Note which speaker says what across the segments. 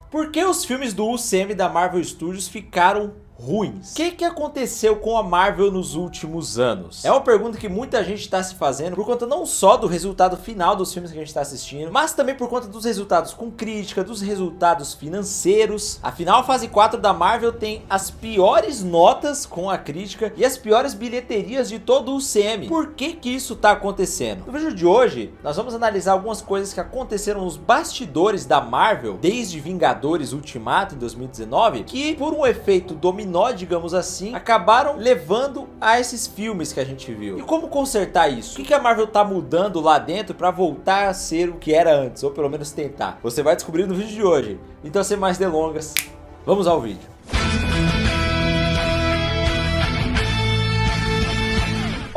Speaker 1: Por que os filmes do UCM da Marvel Studios ficaram ruins? O que aconteceu com a Marvel nos últimos anos? É uma pergunta que muita gente está se fazendo por conta não só do resultado final dos filmes que a gente está assistindo, mas também por conta dos resultados com crítica, dos resultados financeiros. Afinal, a fase 4 da Marvel tem as piores notas com a crítica e as piores bilheterias de todo o UCM. Por que isso está acontecendo? No vídeo de hoje, nós vamos analisar algumas coisas que aconteceram nos bastidores da Marvel desde Vingadores Ultimato em 2019, que por um efeito dominó, digamos assim, acabaram levando a esses filmes que a gente viu. E como consertar isso? O que a Marvel tá mudando lá dentro para voltar a ser o que era antes, ou pelo menos tentar? Você vai descobrir no vídeo de hoje. Então, sem mais delongas, vamos ao vídeo.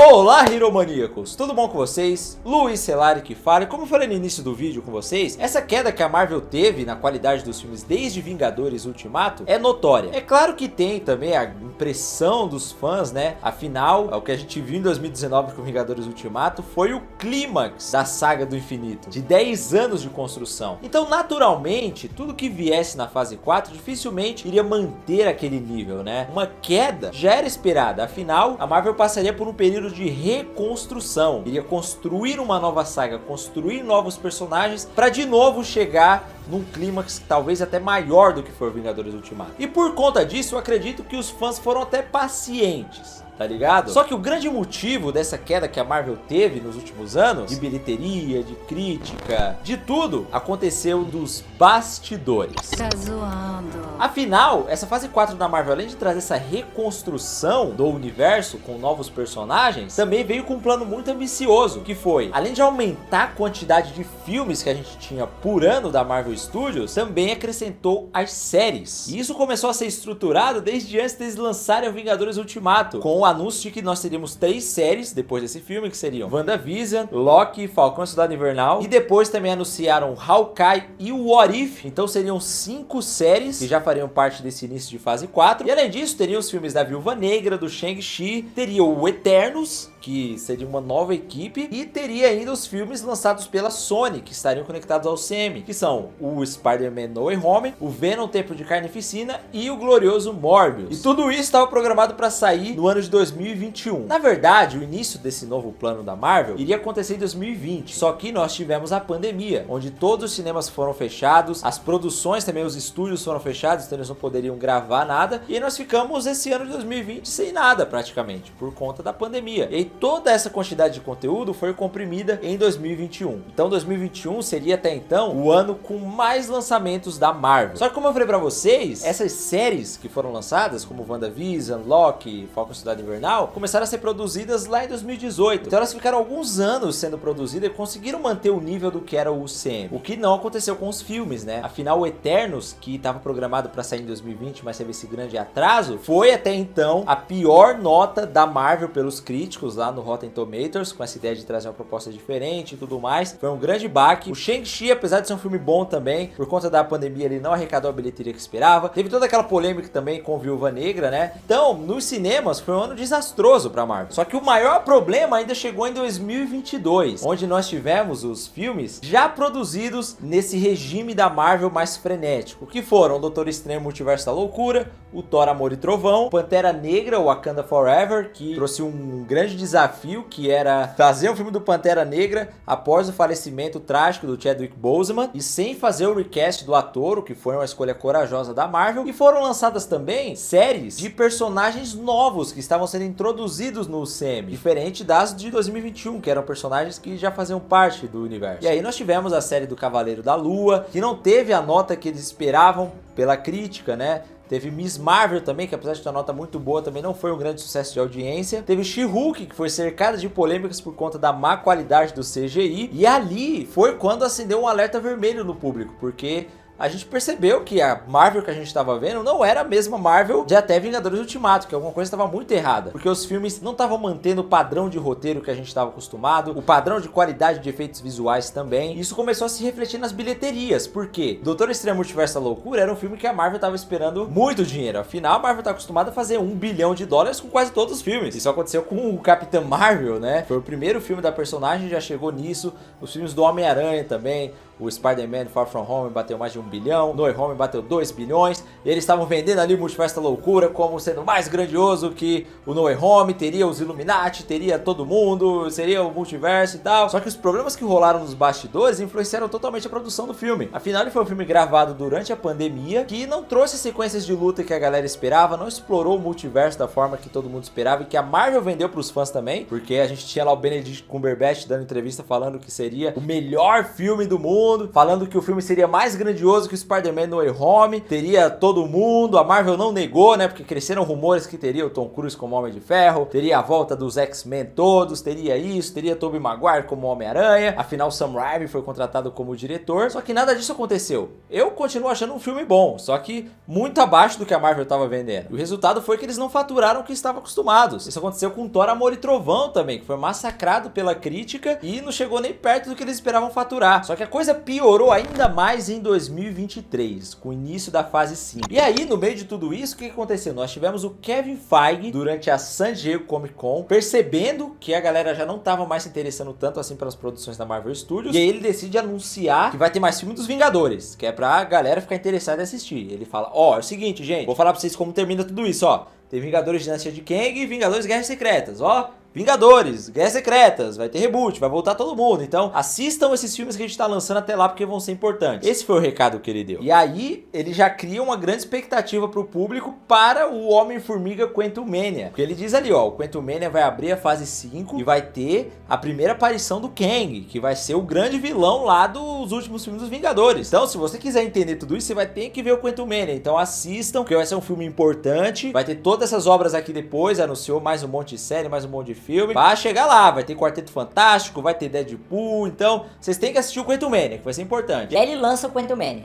Speaker 1: Olá, Heromaníacos! Tudo bom com vocês? Luiz Celari que fala, e como eu falei no início do vídeo com vocês, essa queda que a Marvel teve na qualidade dos filmes desde Vingadores Ultimato é notória. É claro que tem também a impressão dos fãs, né? Afinal, o que a gente viu em 2019 com Vingadores Ultimato foi o clímax da saga do infinito, de 10 anos de construção. Então, naturalmente, tudo que viesse na fase 4 dificilmente iria manter aquele nível, né? Uma queda já era esperada, afinal, a Marvel passaria por um período de reconstrução, iria construir uma nova saga, construir novos personagens para de novo chegar num clímax talvez até maior do que foi o Vingadores Ultimato. E por conta disso, eu acredito que os fãs foram até pacientes, tá ligado? Só que o grande motivo dessa queda que a Marvel teve nos últimos anos, de bilheteria, de crítica, de tudo, aconteceu dos bastidores.
Speaker 2: Tá zoando.
Speaker 1: Afinal, essa fase 4 da Marvel, além de trazer essa reconstrução do universo com novos personagens, também veio com um plano muito ambicioso, que foi, além de aumentar a quantidade de filmes que a gente tinha por ano da Marvel Studios, também acrescentou as séries. E isso começou a ser estruturado desde antes deles lançarem o Vingadores Ultimato, com o anúncio de que nós teríamos 3 séries depois desse filme, que seriam WandaVision, Loki, Falcão e Soldado Invernal, e depois também anunciaram Hawkeye e o What If, então seriam 5 séries que já fariam parte desse início de fase 4, e além disso teriam os filmes da Viúva Negra, do Shang-Chi, teria o Eternos, que seria uma nova equipe, e teria ainda os filmes lançados pela Sony, que estariam conectados ao CM, que são o Spider-Man No Way Home, o Venom Tempo de Carnificina e o glorioso Morbius. E tudo isso estava programado para sair no ano de 2021. Na verdade, o início desse novo plano da Marvel iria acontecer em 2020, só que nós tivemos a pandemia, onde todos os cinemas foram fechados, as produções também, os estúdios foram fechados, então eles não poderiam gravar nada, e aí nós ficamos esse ano de 2020 sem nada praticamente, por conta da pandemia. E aí toda essa quantidade de conteúdo foi comprimida em 2021. Então 2021 seria até então o ano com mais lançamentos da Marvel. Só que como eu falei pra vocês, essas séries que foram lançadas, como WandaVision, Loki, Falcão e Soldado Invernal, começaram a ser produzidas lá em 2018. Então elas ficaram alguns anos sendo produzidas e conseguiram manter o nível do que era o UCM. O que não aconteceu com os filmes, né? Afinal, o Eternos, que estava programado para sair em 2020, mas teve esse grande atraso, foi até então a pior nota da Marvel pelos críticos lá no Rotten Tomatoes, com essa ideia de trazer uma proposta diferente e tudo mais. Foi um grande baque. O Shang-Chi, apesar de ser um filme bom também, por conta da pandemia ele não arrecadou a bilheteria que esperava. Teve toda aquela polêmica também com Viúva Negra, né? Então, nos cinemas foi um ano desastroso pra Marvel. Só que o maior problema ainda chegou em 2022, onde nós tivemos os filmes já produzidos nesse regime da Marvel mais frenético, que foram o Doutor Estranho Multiverso da Loucura, o Thor Amor e Trovão, Pantera Negra, o Wakanda Forever, que trouxe um grande desafio, que era fazer um filme do Pantera Negra após o falecimento trágico do Chadwick Boseman, e sem fazer o recast do ator, o que foi uma escolha corajosa da Marvel. E foram lançadas também séries de personagens novos que estavam sendo introduzidos no UCM, diferente das de 2021, que eram personagens que já faziam parte do universo. E aí nós tivemos a série do Cavaleiro da Lua, que não teve a nota que eles esperavam pela crítica, né? Teve Miss Marvel também, que apesar de ter uma nota muito boa, também não foi um grande sucesso de audiência. Teve She-Hulk, que foi cercada de polêmicas por conta da má qualidade do CGI. E ali foi quando acendeu um alerta vermelho no público, porque a gente percebeu que a Marvel que a gente estava vendo não era a mesma Marvel de até Vingadores Ultimato, que alguma coisa estava muito errada, porque os filmes não estavam mantendo o padrão de roteiro que a gente estava acostumado, o padrão de qualidade de efeitos visuais também. Isso começou a se refletir nas bilheterias, porque Doutor Estranho Multiverso da Loucura era um filme que a Marvel estava esperando muito dinheiro. Afinal, a Marvel está acostumada a fazer $1 bilhão com quase todos os filmes. Isso aconteceu com o Capitã Marvel, né? Foi o primeiro filme da personagem, já chegou nisso. Os filmes do Homem-Aranha também, o Spider-Man Far From Home bateu mais de 1 bilhão, No Way Home bateu 2 bilhões, e eles estavam vendendo ali o Multiverso da Loucura como sendo mais grandioso que o No Way Home, teria os Illuminati, teria todo mundo, seria o multiverso e tal. Só que os problemas que rolaram nos bastidores influenciaram totalmente a produção do filme. Afinal, ele foi um filme gravado durante a pandemia, que não trouxe sequências de luta que a galera esperava, não explorou o multiverso da forma que todo mundo esperava e que a Marvel vendeu pros fãs também, porque a gente tinha lá o Benedict Cumberbatch dando entrevista falando que seria o melhor filme do mundo, falando que o filme seria mais grandioso que o Spider-Man No Way Home, teria todo mundo, a Marvel não negou, né, porque cresceram rumores que teria o Tom Cruise como Homem de Ferro, teria a volta dos X-Men todos, teria isso, teria Tobey Maguire como Homem-Aranha, afinal Sam Raimi foi contratado como diretor, só que nada disso aconteceu. Eu continuo achando um filme bom, só que muito abaixo do que a Marvel estava vendendo. E o resultado foi que eles não faturaram o que estavam acostumados. Isso aconteceu com Thor, Amor e Trovão também, que foi massacrado pela crítica e não chegou nem perto do que eles esperavam faturar. Só que a coisa piorou ainda mais em 2023, com o início da fase 5. E aí, no meio de tudo isso, o que aconteceu? Nós tivemos o Kevin Feige, durante a San Diego Comic Con, percebendo que a galera já não estava mais se interessando tanto assim pelas produções da Marvel Studios, e aí ele decide anunciar que vai ter mais filme dos Vingadores, que é pra galera ficar interessada em assistir. Ele fala, ó, é o seguinte, gente, vou falar pra vocês como termina tudo isso, ó. Tem Vingadores Dinastia de Kang e Vingadores Guerras Secretas, ó. Vingadores, Guerras Secretas, vai ter reboot, vai voltar todo mundo. Então assistam esses filmes que a gente tá lançando até lá, porque vão ser importantes. Esse foi o recado que ele deu. E aí, ele já cria uma grande expectativa pro público para o Homem-Formiga Quantumania. Porque ele diz ali, ó, o Quantumania vai abrir a fase 5 e vai ter a primeira aparição do Kang, que vai ser o grande vilão lá dos últimos filmes dos Vingadores. Então, se você quiser entender tudo isso, você vai ter que ver o Quantumania. Então assistam, porque vai ser um filme importante. Vai ter todas essas obras aqui depois, anunciou mais um monte de série, mais um monte de filme, vai chegar lá, vai ter Quarteto Fantástico, vai ter Deadpool, então vocês têm que assistir o Quantumania, que vai ser importante.
Speaker 2: E aí ele lança o Quantumania,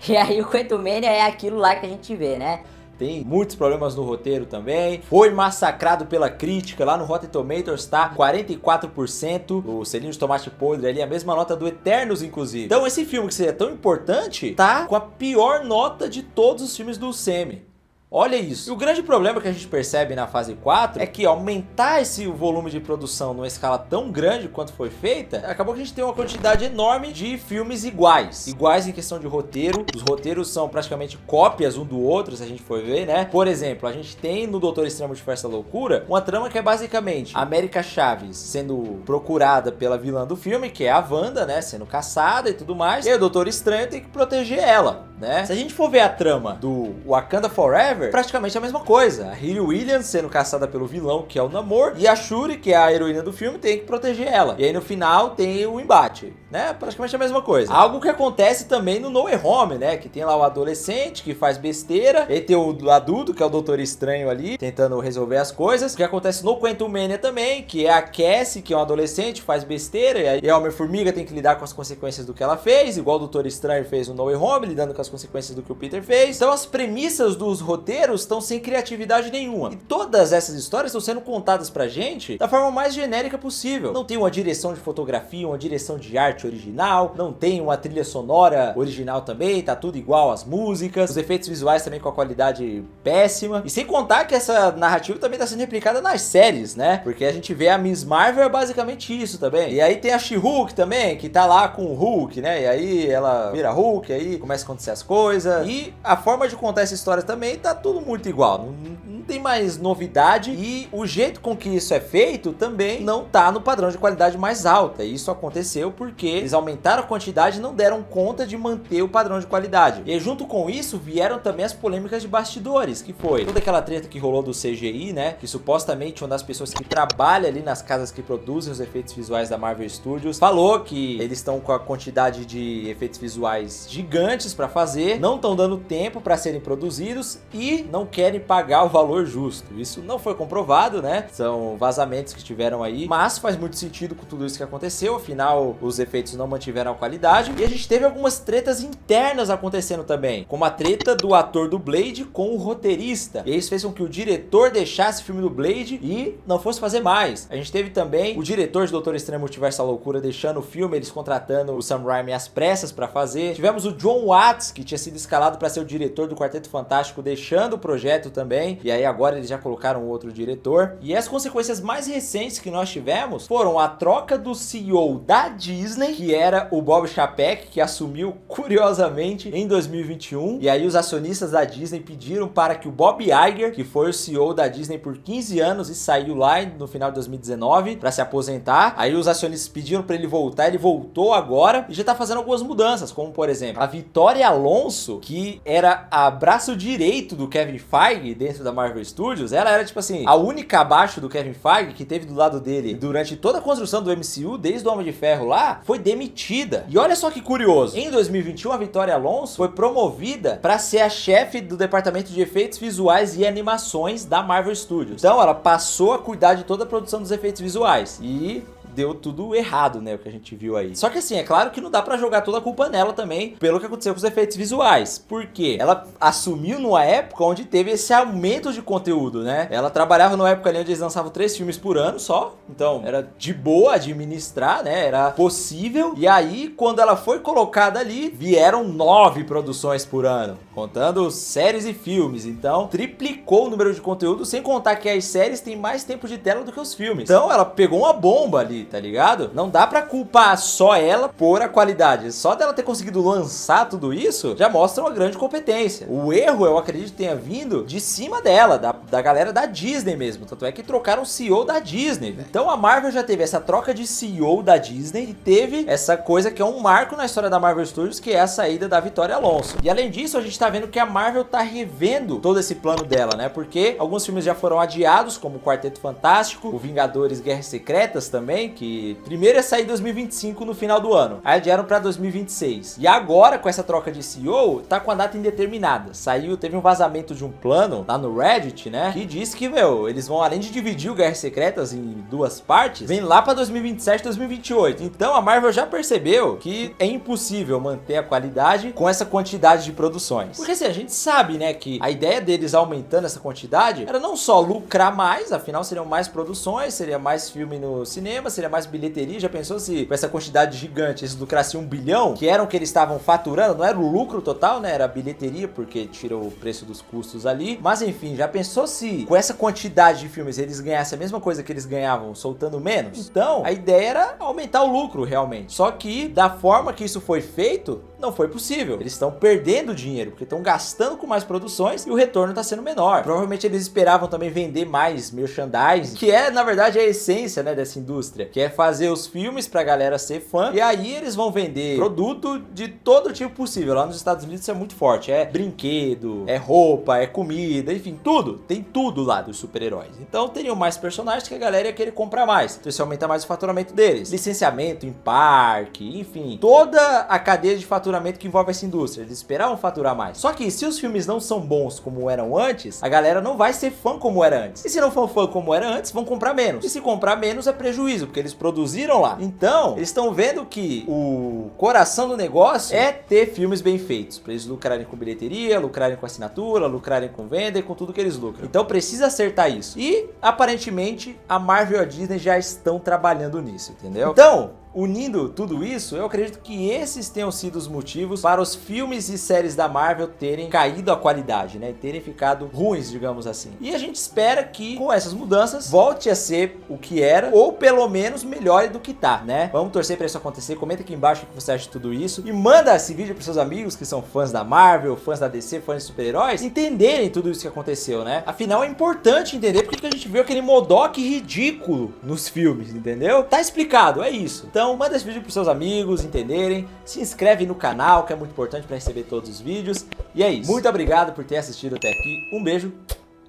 Speaker 2: e aí o Quantumania é aquilo lá que a gente vê, né?
Speaker 1: Tem muitos problemas no roteiro também, foi massacrado pela crítica, lá no Rotten Tomatoes tá 44%, o selinho de tomate podre ali, a mesma nota do Eternos inclusive. Então esse filme que seria tão importante, tá com a pior nota de todos os filmes do Semi. Olha isso. E o grande problema que a gente percebe na fase 4 é que aumentar esse volume de produção numa escala tão grande quanto foi feita, acabou que a gente tem uma quantidade enorme de filmes iguais. Iguais em questão de roteiro. Os roteiros são praticamente cópias um do outro, se a gente for ver, né? Por exemplo, a gente tem no Doutor Estranho Multiverso da Loucura uma trama que é basicamente a América Chaves sendo procurada pela vilã do filme, que é a Wanda, né? Sendo caçada e tudo mais. E aí o Doutor Estranho tem que proteger ela, né? Se a gente for ver a trama do Wakanda Forever, praticamente a mesma coisa. A Hayley Williams sendo caçada pelo vilão, que é o Namor, e a Shuri, que é a heroína do filme, tem que proteger ela. E aí no final tem o embate, né? Praticamente a mesma coisa. Algo que acontece também no No Way Home, né? Que tem lá o adolescente que faz besteira, e tem o adulto, que é o Doutor Estranho ali, tentando resolver as coisas. O que acontece no Quantumania também, que é a Cassie, que é um adolescente, faz besteira, e aí a Homem-Formiga tem que lidar com as consequências do que ela fez, igual o Doutor Estranho fez no No Way Home, lidando com as consequências do que o Peter fez. Então as premissas dos roteiros estão sem criatividade nenhuma. E todas essas histórias estão sendo contadas pra gente da forma mais genérica possível. Não tem uma direção de fotografia, uma direção de arte original, não tem uma trilha sonora original também, tá tudo igual às músicas, os efeitos visuais também com a qualidade péssima. E sem contar que essa narrativa também tá sendo replicada nas séries, né? Porque a gente vê a Miss Marvel é basicamente isso também. E aí tem a She-Hulk também, que tá lá com o Hulk, né? E aí ela vira Hulk, aí começa a acontecer as coisas. E a forma de contar essa história também tá tudo muito igual, não tem mais novidade, e o jeito com que isso é feito também não tá no padrão de qualidade mais alta. E isso aconteceu porque eles aumentaram a quantidade e não deram conta de manter o padrão de qualidade. E junto com isso vieram também as polêmicas de bastidores, que foi toda aquela treta que rolou do CGI, né, que supostamente uma das pessoas que trabalha ali nas casas que produzem os efeitos visuais da Marvel Studios falou que eles estão com a quantidade de efeitos visuais gigantes para fazer, não estão dando tempo para serem produzidos e não querem pagar o valor justo. Isso não foi comprovado, né? São vazamentos que tiveram aí, mas faz muito sentido com tudo isso que aconteceu, afinal os efeitos não mantiveram a qualidade. E a gente teve algumas tretas internas acontecendo também, como a treta do ator do Blade com o roteirista. E isso fez com que o diretor deixasse o filme do Blade e não fosse fazer mais. A gente teve também o diretor de Doutor Estranho Multiverso da Loucura deixando o filme, eles contratando o Sam Raimi às pressas para fazer. Tivemos o John Watts, que tinha sido escalado para ser o diretor do Quarteto Fantástico, deixando o projeto também, e aí agora eles já colocaram outro diretor. E as consequências mais recentes que nós tivemos foram a troca do CEO da Disney, que era o Bob Chapek, que assumiu curiosamente em 2021. E aí os acionistas da Disney pediram para que o Bob Iger, que foi o CEO da Disney por 15 anos e saiu lá no final de 2019 para se aposentar. Aí os acionistas pediram para ele voltar, ele voltou agora e já tá fazendo algumas mudanças, como por exemplo, a Victoria Alonso, que era a braço direito do Kevin Feige dentro da Marvel Studios, ela era tipo assim, a única abaixo do Kevin Feige que teve do lado dele durante toda a construção do MCU, desde o Homem de Ferro lá, foi demitida. E olha só que curioso, em 2021 a Victoria Alonso foi promovida para ser a chefe do departamento de efeitos visuais e animações da Marvel Studios. Então ela passou a cuidar de toda a produção dos efeitos visuais e deu tudo errado, né, o que a gente viu aí. Só que assim, é claro que não dá pra jogar toda a culpa nela também, pelo que aconteceu com os efeitos visuais. Por quê? Ela assumiu numa época onde teve esse aumento de conteúdo, né? Ela trabalhava numa época ali onde eles lançavam 3 filmes por ano só, então era de boa administrar, né? Era possível. E aí, quando ela foi colocada ali, vieram 9 produções por ano, contando séries e filmes. Então, triplicou o número de conteúdo, sem contar que as séries têm mais tempo de tela do que os filmes. Então, ela pegou uma bomba ali, tá ligado? Não dá pra culpar só ela por a qualidade. Só dela ter conseguido lançar tudo isso já mostra uma grande competência. O erro, eu acredito, tenha vindo de cima dela, da galera da Disney mesmo. Tanto é que trocaram o CEO da Disney, véio. Então a Marvel já teve essa troca de CEO da Disney e teve essa coisa que é um marco na história da Marvel Studios, que é a saída da Victoria Alonso. E além disso, a gente tá vendo que a Marvel tá revendo todo esse plano dela, né? Porque alguns filmes já foram adiados, como o Quarteto Fantástico, o Vingadores Guerras Secretas também, que primeiro ia sair em 2025 no final do ano, aí adiaram pra 2026. E agora, com essa troca de CEO, tá com a data indeterminada. Teve um vazamento de um plano lá no Reddit, né, que diz que, eles vão, além de dividir o Guerras Secretas em 2 partes, vem lá pra 2027, 2028. Então a Marvel já percebeu que é impossível manter a qualidade com essa quantidade de produções. Porque assim, a gente sabe, né, que a ideia deles aumentando essa quantidade era não só lucrar mais, afinal seriam mais produções, seria mais filme no cinema, seria mais bilheteria. Já pensou se com essa quantidade gigante eles lucrassem 1 bilhão, que era o que eles estavam faturando? Não era o lucro total, né? Era a bilheteria, porque tirou o preço dos custos ali. Mas enfim, já pensou se com essa quantidade de filmes eles ganhassem a mesma coisa que eles ganhavam soltando menos? Então, a ideia era aumentar o lucro realmente. Só que da forma que isso foi feito, não foi possível. Eles estão perdendo dinheiro, porque estão gastando com mais produções e o retorno está sendo menor. Provavelmente eles esperavam também vender mais merchandising, que é, na verdade, a essência, né, dessa indústria, que é fazer os filmes pra galera ser fã, e aí eles vão vender produto de todo tipo possível. Lá nos Estados Unidos isso é muito forte. É brinquedo, é roupa, é comida, enfim, tudo. Tem tudo lá dos super-heróis. Então teriam mais personagens que a galera ia querer comprar mais. Então isso aumenta mais o faturamento deles. Licenciamento em parque, enfim, toda a cadeia de faturamento que envolve essa indústria. Eles esperavam faturar mais. Só que se os filmes não são bons como eram antes, a galera não vai ser fã como era antes. E se não for fã como era antes, vão comprar menos. E se comprar menos é prejuízo, porque eles produziram lá. Então, eles estão vendo que o coração do negócio é ter filmes bem feitos, para eles lucrarem com bilheteria, lucrarem com assinatura, lucrarem com venda e com tudo que eles lucram. Então precisa acertar isso. E aparentemente a Marvel e a Disney já estão trabalhando nisso, entendeu? Então, unindo tudo isso, eu acredito que esses tenham sido os motivos para os filmes e séries da Marvel terem caído a qualidade, né? Terem ficado ruins, digamos assim. E a gente espera que com essas mudanças volte a ser o que era, ou pelo menos melhore do que tá, né? Vamos torcer para isso acontecer. Comenta aqui embaixo o que você acha de tudo isso e manda esse vídeo para seus amigos que são fãs da Marvel, fãs da DC, fãs de super-heróis, entenderem tudo isso que aconteceu, né? Afinal, é importante entender porque que a gente viu aquele MODOK ridículo nos filmes, entendeu? Tá explicado, é isso. Então, manda esse vídeo pros seus amigos entenderem, se inscreve no canal, que é muito importante para receber todos os vídeos. E é isso. Muito obrigado por ter assistido até aqui. Um beijo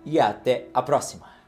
Speaker 1: e até a próxima.